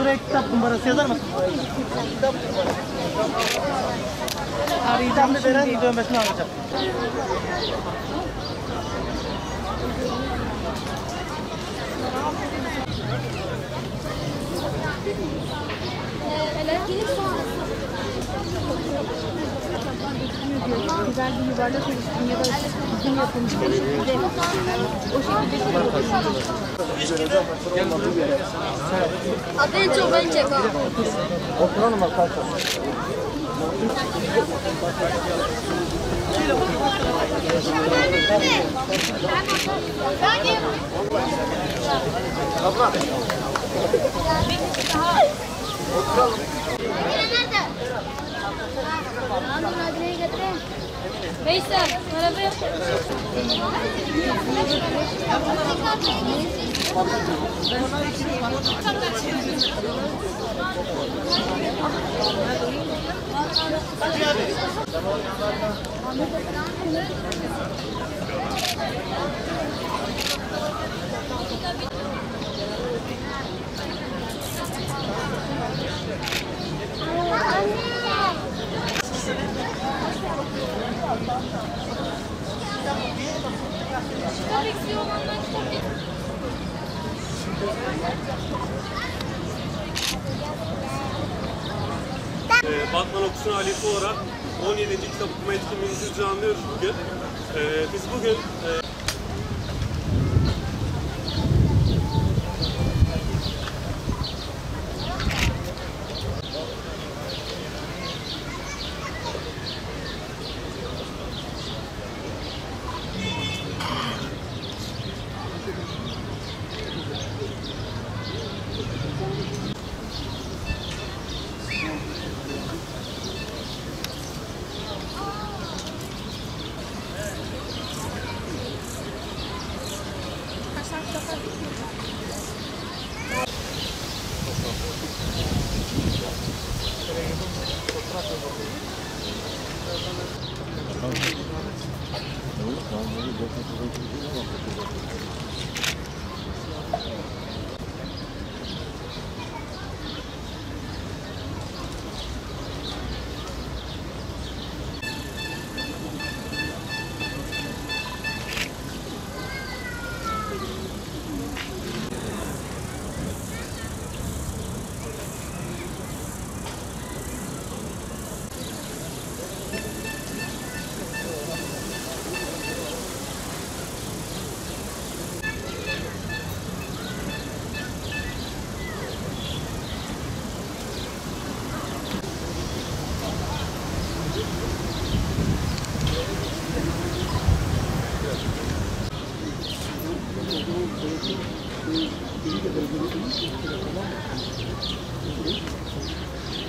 buraya kitap numarası yazar mısın? Kitap numarası. Arayacağım da veren dönmesini alacağım. Güzel bir yuvarlak oluşturun ya da bizim yapılmış bir şekilde o şekilde. Abi en çok ben çek abi. Oturalım arkadaşlar. Abla. Oturalım. Nerede? Anın adını getirin. Veysel, merhaba. Batman Okusun ailesi olarak 17. kitap okuma etkinliğimizi düzenliyoruz bugün. Biz bugün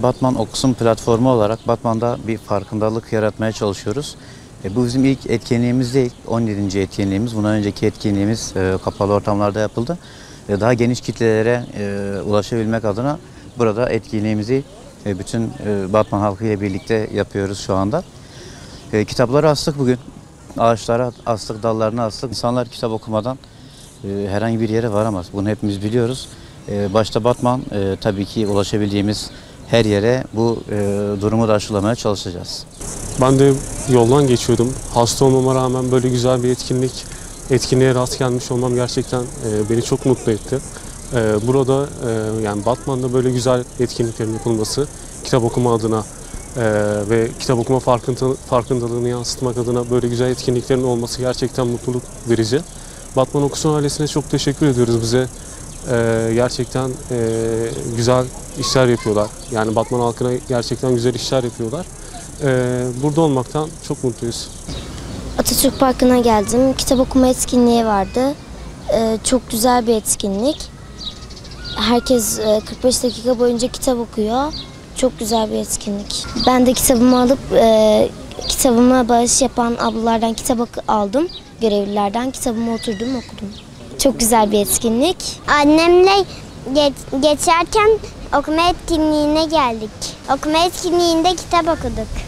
Batman Okusun platformu olarak Batman'da bir farkındalık yaratmaya çalışıyoruz. Bu bizim ilk etkinliğimiz değil, 17. etkinliğimiz. Bundan önceki etkinliğimiz kapalı ortamlarda yapıldı. Daha geniş kitlelere ulaşabilmek adına burada etkinliğimizi bütün Batman halkı ile birlikte yapıyoruz şu anda. Kitapları astık bugün. Ağaçlara astık, dallarına astık. İnsanlar kitap okumadan herhangi bir yere varamaz. Bunu hepimiz biliyoruz. Başta Batman tabii ki ulaşabildiğimiz her yere bu durumu da aşılamaya çalışacağız. ben de yoldan geçiyordum. Hasta olmama rağmen böyle güzel bir etkinliğe rast gelmiş olmam gerçekten beni çok mutlu etti. Burada yani Batman'da böyle güzel etkinliklerin yapılması kitap okuma adına ve kitap okuma farkındalığını yansıtmak adına böyle güzel etkinliklerin olması gerçekten mutluluk verici. Batman Okusun ailesine çok teşekkür ediyoruz bize. Gerçekten güzel işler yapıyorlar. Yani Batman halkına gerçekten güzel işler yapıyorlar. Burada olmaktan çok mutluyuz. Atatürk Parkı'na geldim. Kitap okuma etkinliği vardı. Çok güzel bir etkinlik. Herkes 45 dakika boyunca kitap okuyor. Çok güzel bir etkinlik. Ben de kitabımı alıp kitabıma bağış yapan ablalardan kitap aldım. Görevlilerden kitabımı oturdum okudum. Çok güzel bir etkinlik. Annemle geçerken okuma etkinliğine geldik. Okuma etkinliğinde kitap okuduk.